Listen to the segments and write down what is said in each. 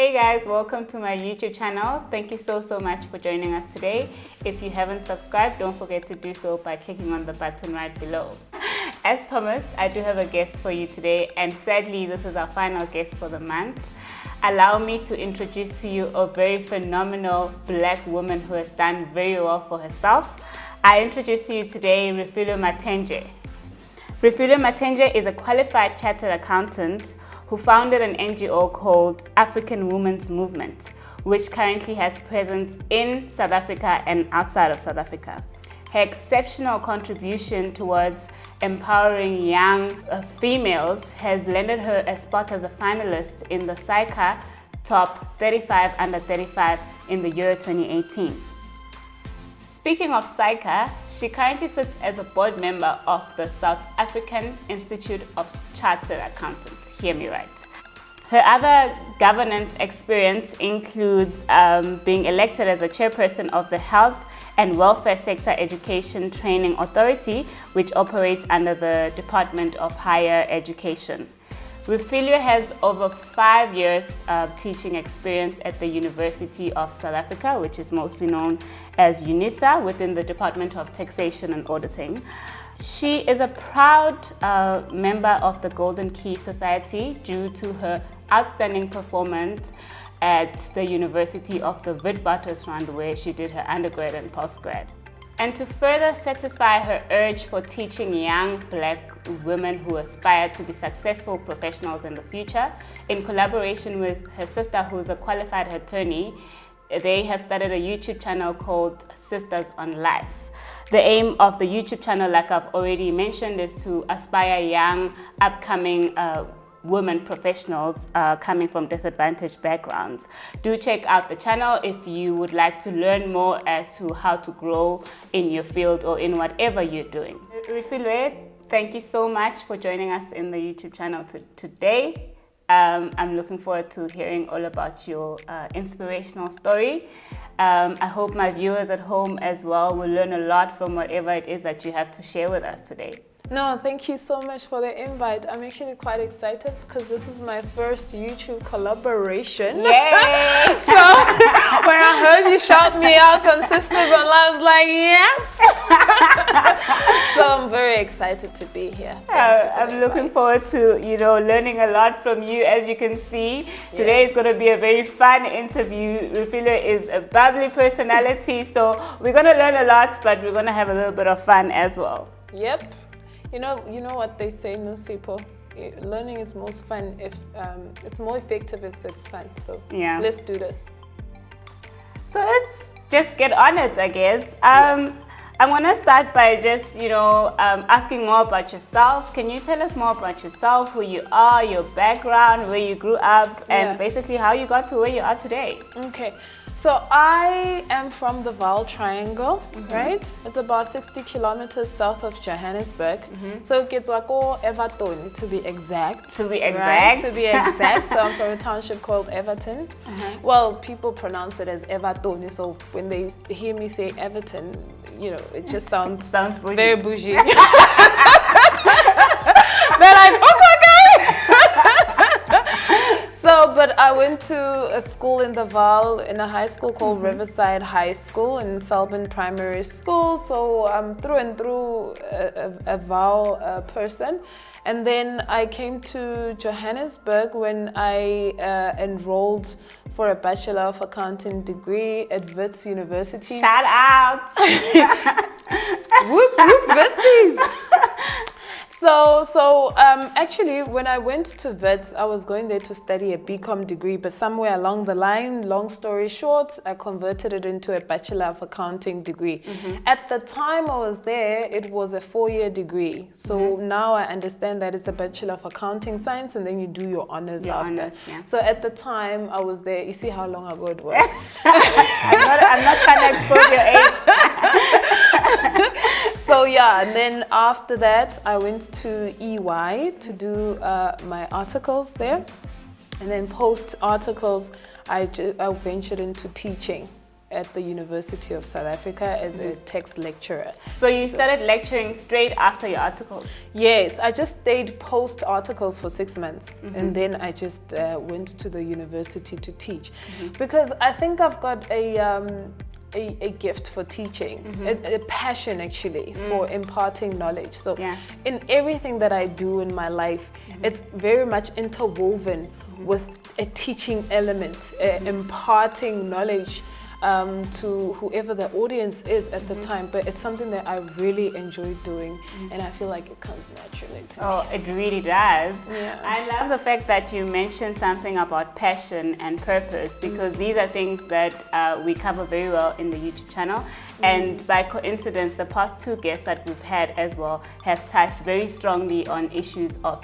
Hey guys, welcome to my YouTube channel. Thank you so much for joining us today. If you haven't subscribed, don't forget to do so by clicking on the button right below. As promised, I do have a guest for you today, and sadly this is our final guest for the month. Allow me to introduce to you a very phenomenal black woman who has done very well for herself. I introduce to you today Refilwe Matenche. Refilwe Matenche is a qualified chartered accountant who founded an NGO called African Women's Movement, which currently has presence in South Africa and outside of South Africa. Her exceptional contribution towards empowering young females has landed her a spot as a finalist in the SAICA Top 35 Under 35 in the year 2018. Speaking of SAICA, she currently sits as a board member of the South African Institute of Chartered Accountants. Hear me right. Her other governance experience includes being elected as a chairperson of the Health and Welfare Sector Education Training Authority, which operates under the Department of Higher Education. Refilwe has over 5 years of teaching experience at the University of South Africa, which is mostly known as UNISA, within the Department of Taxation and Auditing. She is a proud member of the Golden Key Society due to her outstanding performance at the University of the Witwatersrand, where she did her undergrad and postgrad. And to further satisfy her urge for teaching young black women who aspire to be successful professionals in the future, in collaboration with her sister, who's a qualified attorney, they have started a YouTube channel called Sisters on Life. The aim of the YouTube channel, like I've already mentioned, is to aspire young, upcoming women professionals coming from disadvantaged backgrounds. Do check out the channel if you would like to learn more as to how to grow in your field or in whatever you're doing. Refilwe, thank you so much for joining us in the YouTube channel today. I'm looking forward to hearing all about your inspirational story. I hope my viewers at home as well will learn a lot from whatever it is that you have to share with us today. No, thank you so much for the invite. I'm actually quite excited because this is my first YouTube collaboration. Yay! So when I heard you shout me out on Sisters Online, I was like, yes! So I'm very excited to be here. I'm looking forward to, learning a lot from you. As you can see, today is going to be a very fun interview. Refilwe is a bubbly personality, so we're going to learn a lot, but we're going to have a little bit of fun as well. Yep. You know what they say, no Sipo. Learning is most fun if it's more effective if it's fun. So yeah, let's do this. So let's just get on it, I guess. I'm gonna start by just asking more about yourself. Can you tell us more about yourself, who you are, your background, where you grew up, and basically how you got to where you are today? Okay. So I am from the Vaal Triangle, right? It's about 60 kilometers south of Johannesburg. So it's Wako Everton, to be exact. To be exact. Right? To be exact. So I'm from a township called Everton. Well, people pronounce it as Everton. So when they hear me say Everton, it just sounds bougie. Very bougie. They're like, what's So, but I went to a school in the Vaal, in a high school called Riverside High School in Selborne Primary School. So I'm through and through a Vaal person. And then I came to Johannesburg when I enrolled for a Bachelor of Accounting degree at Wits University. Shout out! Whoop, whoop, Witsies! So actually, when I went to Wits, I was going there to study a BCom degree, but somewhere along the line, long story short, I converted it into a Bachelor of Accounting degree. At the time I was there, it was a 4-year degree. So now I understand that it's a Bachelor of Accounting Science, and then you do your honors after. So at the time I was there, you see how long ago it was? I'm not trying to expose your age. So yeah, and then after that, I went to EY to do my articles there. And then post articles, I ventured into teaching. at the University of South Africa as a text lecturer. So you started lecturing straight after your articles? Yes, I just stayed post articles for 6 months, and then I just went to the university to teach, because I think I've got a gift for teaching, a passion actually for imparting knowledge. So in everything that I do in my life, it's very much interwoven with a teaching element, imparting knowledge to whoever the audience is at the time. But it's something that I really enjoy doing, and I feel like it comes naturally to me. Oh, it really does. Yeah. I love the fact that you mentioned something about passion and purpose, because these are things that we cover very well in the YouTube channel. And by coincidence, the past 2 guests that we've had as well have touched very strongly on issues of,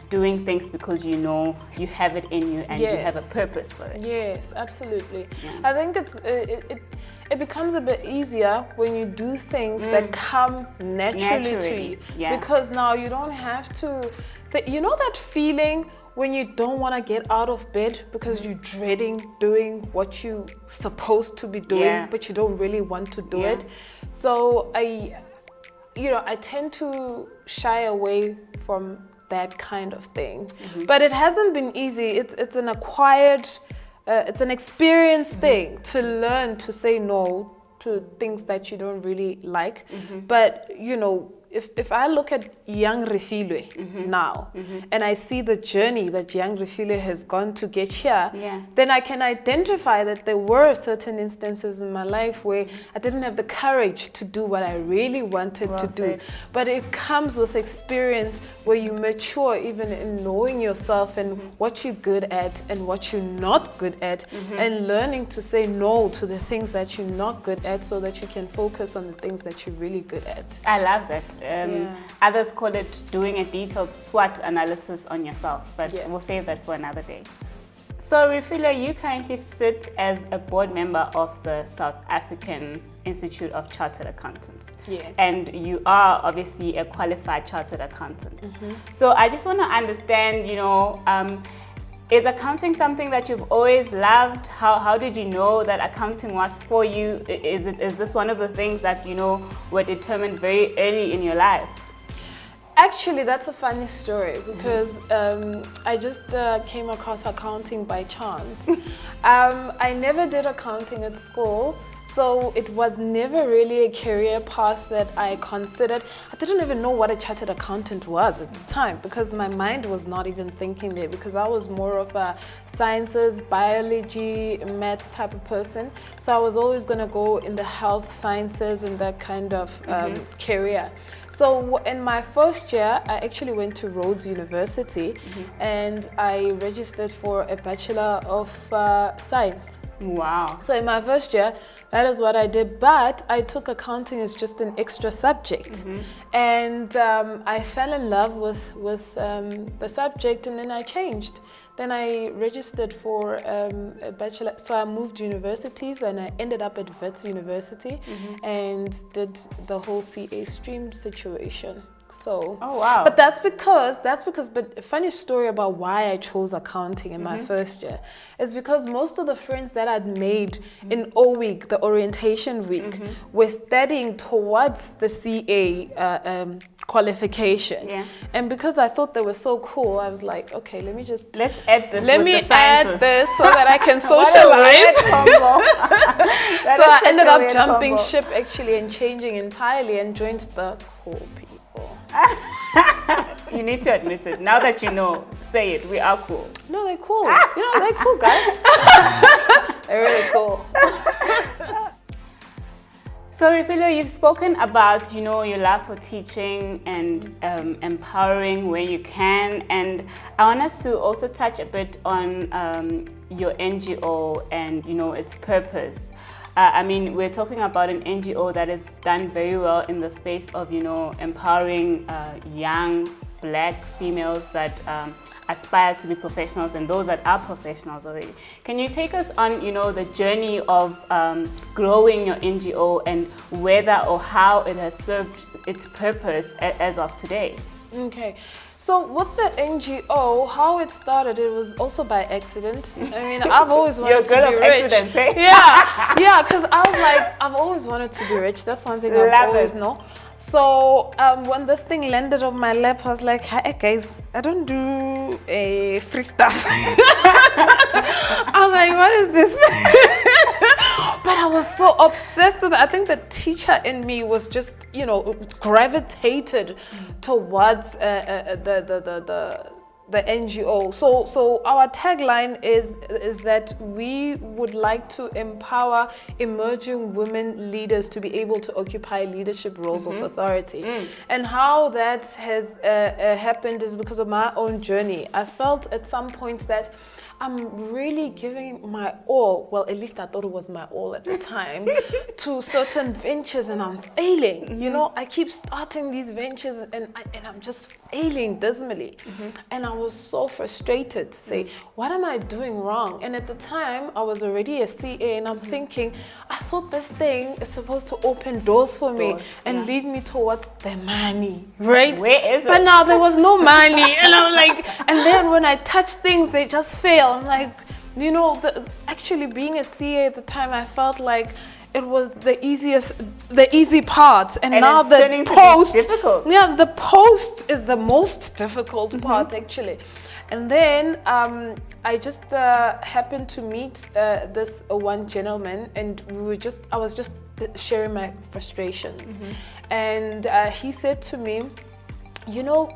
doing things because you know you have it in you and you have a purpose for it. Yes, absolutely. I think it becomes a bit easier when you do things that come naturally to you. Because now you don't have to, that feeling when you don't want to get out of bed because you're dreading doing what you're supposed to be doing, but you don't really want to do it. So I tend to shy away from that kind of thing. But it hasn't been easy. It's an acquired, it's an experience thing to learn to say no to things that you don't really like. But if I look at young Refilwe now, and I see the journey that young Refilwe has gone to get here, then I can identify that there were certain instances in my life where I didn't have the courage to do what I really wanted to do. But it comes with experience where you mature even in knowing yourself and what you're good at and what you're not good at, and learning to say no to the things that you're not good at so that you can focus on the things that you're really good at. I love that. Others call it doing a detailed SWOT analysis on yourself, but we'll save that for another day. So Refilwe, you currently sit as a board member of the South African Institute of Chartered Accountants. Yes. And you are obviously a qualified chartered accountant. So I just want to understand, is accounting something that you've always loved? How did you know that accounting was for you? Is this one of the things that were determined very early in your life? Actually, that's a funny story because I just came across accounting by chance. I never did accounting at school. So it was never really a career path that I considered. I didn't even know what a chartered accountant was at the time because my mind was not even thinking there, because I was more of a sciences, biology, maths type of person. So I was always going to go in the health sciences and that kind of career. So in my first year, I actually went to Rhodes University and I registered for a Bachelor of Science. Wow. So in my first year, that is what I did, but I took accounting as just an extra subject. And I fell in love with the subject, and then I changed. Then I registered for a bachelor, so I moved universities and I ended up at Wits University and did the whole CA stream situation. So, oh wow! But that's because. But a funny story about why I chose accounting in my first year is because most of the friends that I'd made in O week, the orientation week, were studying towards the CA qualification. And because I thought they were so cool, I was like, okay, let's add this. Let me add this so that I can socialize. So I ended up jumping ship actually and changing entirely and joined the cool people. You need to admit it. Now that you know, say it. We are cool. No, they're cool. They're cool, guys. They're really cool. So Refilwe, you've spoken about, your love for teaching and empowering where you can. And I want us to also touch a bit on your NGO and, its purpose. We're talking about an NGO that has done very well in the space of, empowering young Black females that aspire to be professionals and those that are professionals already. Can you take us on, the journey of growing your NGO and whether or how it has served its purpose as of today? Okay, so with the NGO, how it started, it was also by accident. I mean, I've always wanted to be rich. Eh? Yeah, because I was like, I've always wanted to be rich. That's one thing I've always known. So when this thing landed on my lap, I was like, hey guys, I don't do free stuff. I'm like, what is this? But I was so obsessed with it. I think the teacher in me was just, you know, gravitated towards the NGO. So our tagline is that we would like to empower emerging women leaders to be able to occupy leadership roles of authority. And how that has happened is because of my own journey. I felt at some point that I'm really giving my all, well, at least I thought it was my all at the time, to certain ventures, and I'm failing. You know, I keep starting these ventures and I'm just failing dismally. And I was so frustrated to say, what am I doing wrong? And at the time, I was already a CA, and I'm thinking, I thought this thing is supposed to open doors for me and lead me towards the money, right? Where is it? But now there was no money, and I'm like, and then when I touch things, they just fail. I'm like, you know, actually being a CA at the time, I felt like it was the easy part, and now the post, yeah, the post is the most difficult part actually. And then I just happened to meet this one gentleman, and I was just sharing my frustrations, and he said to me, you know,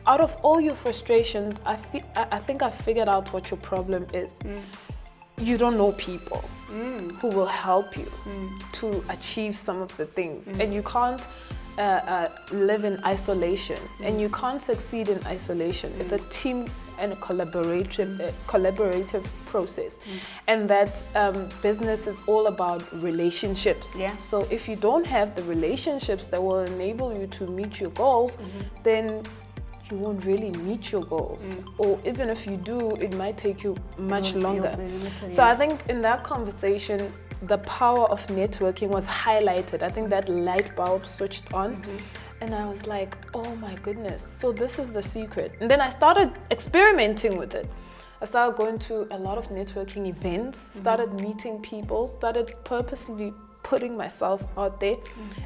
out of all your frustrations, I think I figured out what your problem is. You don't know people who will help you to achieve some of the things, and you can't live in isolation, and you can't succeed in isolation. It's a team and a collaborative process, and that business is all about relationships. So if you don't have the relationships that will enable you to meet your goals, then you won't really meet your goals, or even if you do, it might take you much longer. So I think in that conversation, the power of networking was highlighted. I think that light bulb switched on, and I was like, oh my goodness, so this is the secret. And then I started experimenting with it. I started going to a lot of networking events, started meeting people, started purposely putting myself out there,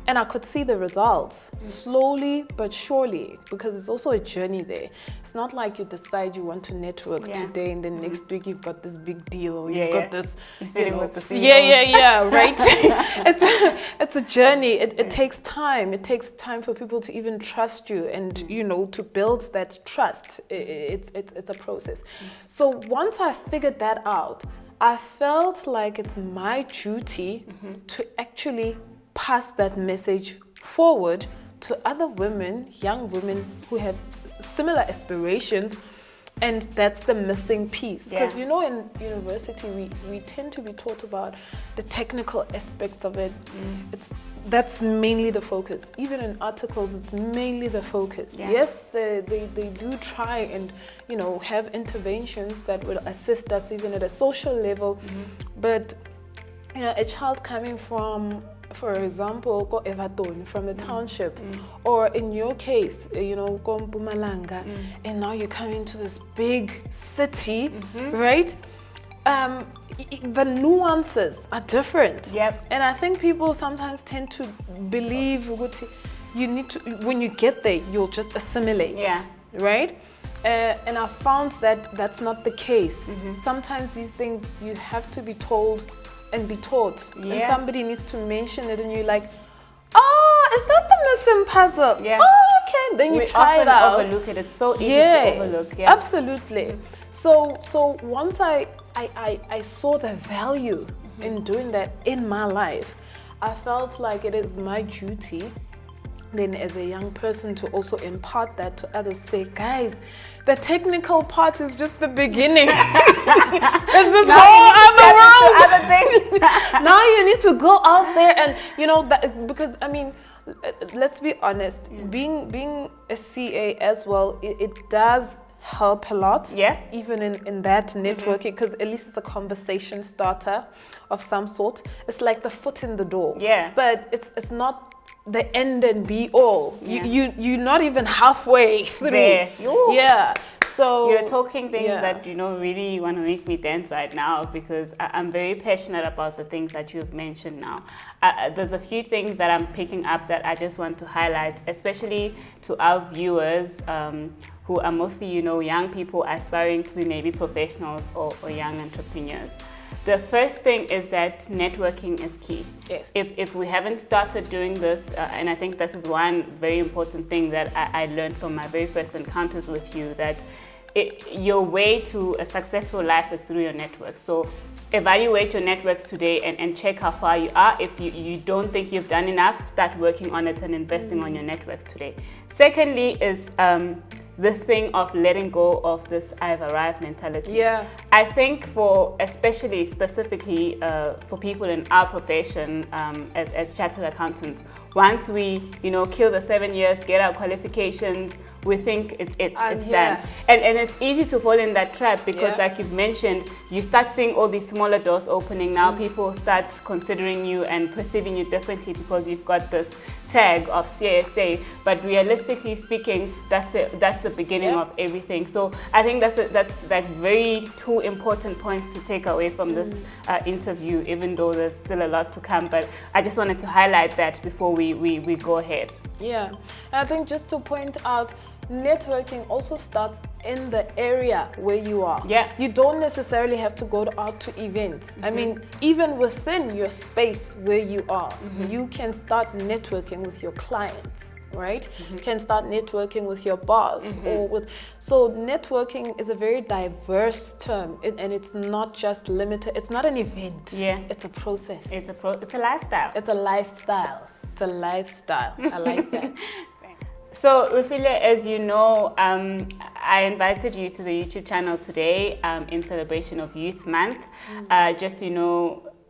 and I could see the results slowly but surely, because it's also a journey there. It's not like you decide you want to network today and then next week you've got this big deal, or you've got this, you're sitting with the CEOs. Right? It's a journey. It takes time. It takes time for people to even trust you, and you know, to build that trust. It's a process. So once I figured that out, I felt like it's my duty to actually pass that message forward to other women, young women who have similar aspirations, and that's the missing piece. Because you know, in university we tend to be taught about the technical aspects of it. That's mainly the focus. Even in articles, it's mainly the focus. Yes, they do try and, you know, have interventions that will assist us even at a social level. But, you know, a child coming from, for example, go Everton, from the township, or in your case, you know, go Mpumalanga, and now you come into this big city, right? The nuances are different. And I think people sometimes tend to believe you need to, when you get there, you'll just assimilate, right? And I found that that's not the case. Sometimes these things you have to be told and be taught, and somebody needs to mention it, and you're like, oh, is that the missing puzzle? Oh, okay. Then you try it out. Overlook it. It's so easy to overlook. Absolutely. So once I saw the value in doing that in my life, I felt like it is my duty then as a young person to also impart that to others. Say, guys, the technical part is just the beginning. There's this whole other world. Other things. Now you need to go out there and, you know, that, because I mean, let's be honest, being a CA as well, it does help a lot, even in that networking, because at least it's a conversation starter of some sort. It's like the foot in the door, but it's not the end and be all. Yeah. You're not even halfway through. There. Yeah. So you're talking things that really want to make me dance right now, because I'm very passionate about the things that you've mentioned now. There's a few things that I'm picking up that I just want to highlight, especially to our viewers who are mostly young people aspiring to be maybe professionals or young entrepreneurs. The first thing is that networking is key. Yes. If we haven't started doing this, and I think this is one very important thing that I learned from my very first encounters with you, that your way to a successful life is through your network. So evaluate your networks today and check how far you are. If you don't think you've done enough, start working on it and investing on your networks today. Secondly is this thing of letting go of this I've arrived mentality. Yeah. I think specifically for people in our profession as chartered accountants, once we kill the 7 years, get our qualifications, we think it's done. And it's easy to fall in that trap because like you've mentioned, you start seeing all these smaller doors opening. Now people start considering you and perceiving you differently because you've got this tag of CSA, but realistically speaking, that's the beginning of everything. So I think that's like very two important points to take away from this interview, even though there's still a lot to come. But I just wanted to highlight that before we go ahead. Yeah, I think just to point out, networking also starts in the area where you are. Yeah. You don't necessarily have to go out to events. I mean, even within your space where you are, you can start networking with your clients, right? You can start networking with your boss so networking is a very diverse term, and it's not just limited. It's not an event. Yeah. It's a process. It's a lifestyle. It's a lifestyle. It's a lifestyle. I like that. So, Refilwe, as you know, I invited you to the YouTube channel today in celebration of Youth Month, just,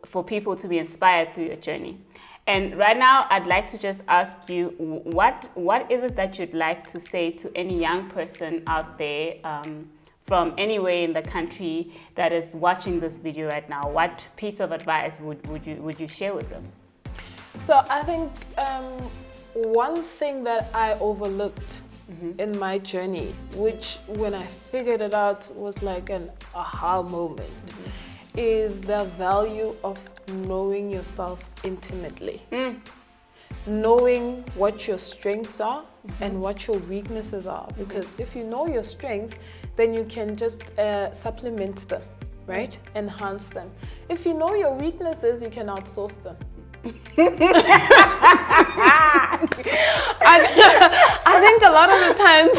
for people to be inspired through your journey. And right now, I'd like to just ask you, what is it that you'd like to say to any young person out there from anywhere in the country that is watching this video right now? What piece of advice would you share with them? So I think one thing that I overlooked in my journey, which when I figured it out was like an aha moment, is the value of knowing yourself intimately. Knowing what your strengths are and what your weaknesses are. Because if you know your strengths, then you can just supplement them, right? Enhance them. If you know your weaknesses, you can outsource them. I think a lot of the times,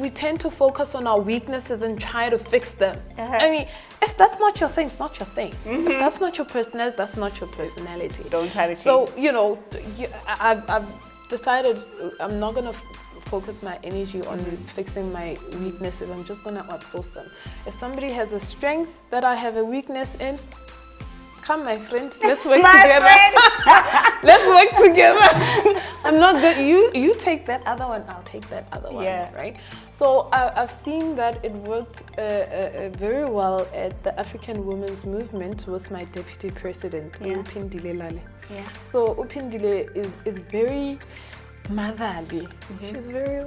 we tend to focus on our weaknesses and try to fix them. I mean, if that's not your thing, it's not your thing. If that's not your personality, that's not your personality. Don't try to change. So, I've decided I'm not going to focus my energy on fixing my weaknesses. I'm just going to outsource them. If somebody has a strength that I have a weakness in, come, my friend, let's work together. Let's work together. I'm not good. You take that other one, I'll take that other one, right? So I've seen that it worked very well at the African Women's Movement with my deputy president, Upindile Lale. So Upindile is very motherly. She's very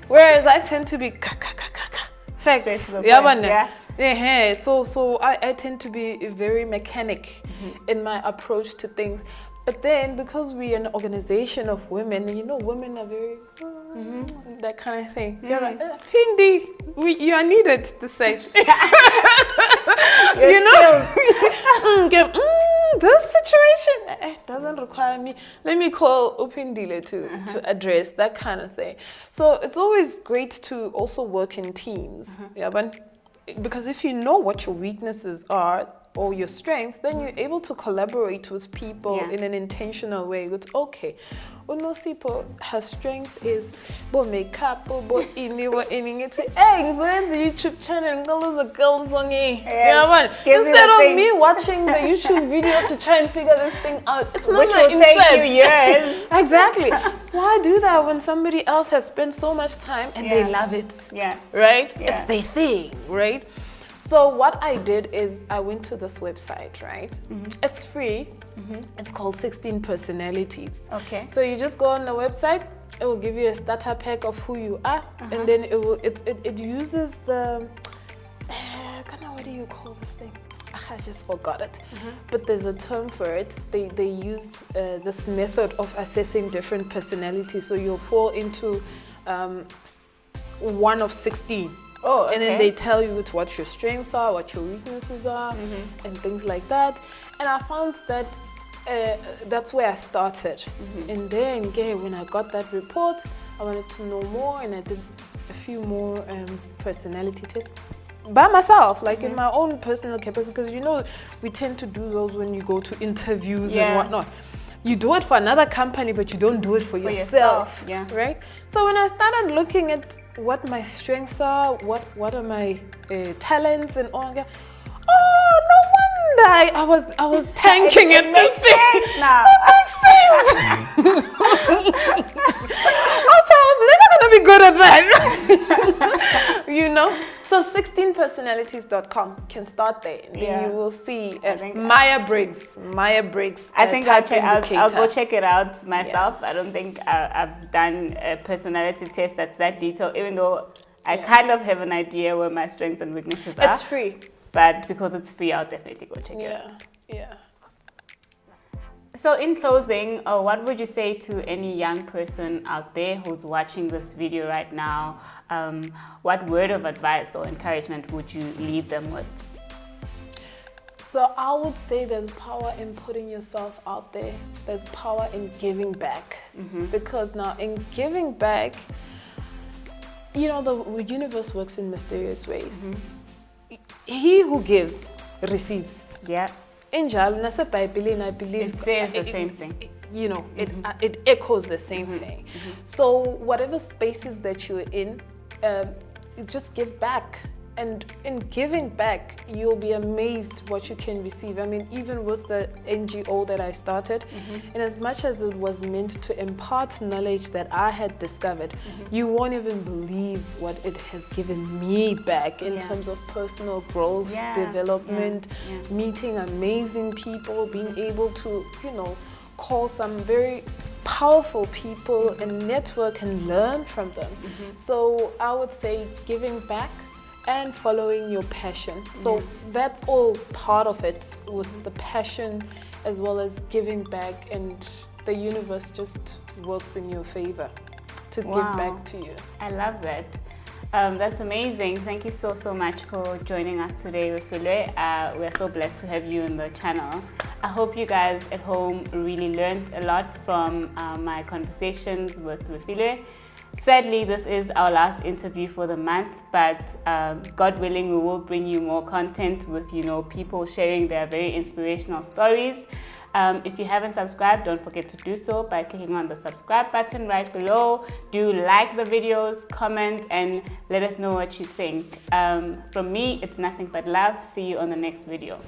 whereas I tend to be facts. So I tend to be very mechanic in my approach to things. But then, because we're an organization of women, women are very that kind of thing. You're like, Pindi, you are needed to say. This situation doesn't require me. Let me call Upindile to address that kind of thing. So it's always great to also work in teams. But because if you know what your weaknesses are or your strengths, then you're able to collaborate with people in an intentional way. It's okay. Unosipo, her strength is makeup, instead YouTube channel, girls on instead of me watching the YouTube video to try and figure this thing out. It's not my interest. Take you years. Exactly. Why do that when somebody else has spent so much time and they love it? Right? It's their thing, right? So what I did is I went to this website, right? It's free. It's called 16 Personalities. Okay. So you just go on the website, it will give you a starter pack of who you are, and then it uses the what do you call this thing? I just forgot it. But there's a term for it. They use this method of assessing different personalities. So you'll fall into one of 16. Oh, okay. And then they tell you what your strengths are, what your weaknesses are, and things like that. And I found that that's where I started. And then when I got that report, I wanted to know more, and I did a few more personality tests by myself, like in my own personal capacity, because you know we tend to do those when you go to interviews and whatnot. You do it for another company, but you don't do it for yourself. Right? So when I started looking at what my strengths are, what are my talents and all that, oh, no wonder I was tanking at this thing. Now. It makes sense. Also, I was never gonna be good at that. You know? So 16personalities.com can start there. And then you will see Myers-Briggs. I think I'll go check it out myself. I don't think I've done a personality test that's that detailed, even though I kind of have an idea where my strengths and weaknesses are. It's free. But because it's free, I'll definitely go check it out. Yeah. So in closing, what would you say to any young person out there who's watching this video right now? What word of advice or encouragement would you leave them with? So I would say there's power in putting yourself out there. There's power in giving back. Because now in giving back, you know, the universe works in mysterious ways. He who gives receives. Yeah. Angel, I believe it says the same thing. You know, it echoes the same thing. So whatever spaces that you're in, just give back. And in giving back, you'll be amazed what you can receive. I mean, even with the NGO that I started, and as much as it was meant to impart knowledge that I had discovered, you won't even believe what it has given me back in terms of personal growth, development, meeting amazing people, being able to, you know, call some very powerful people and network and learn from them. So I would say giving back and following your passion. So that's all part of it, with the passion as well as giving back, and the universe just works in your favor to give back to you. I love that. That's amazing. Thank you so much for joining us today, Refilwe. We're so blessed to have you on the channel. I hope you guys at home really learned a lot from my conversations with Refilwe. Sadly, this is our last interview for the month, but God willing, we will bring you more content with, you know, people sharing their very inspirational stories. If you haven't subscribed, don't forget to do so by clicking on the subscribe button right below. Do like the videos, comment, and let us know what you think. From me, it's nothing but love. See you on the next video.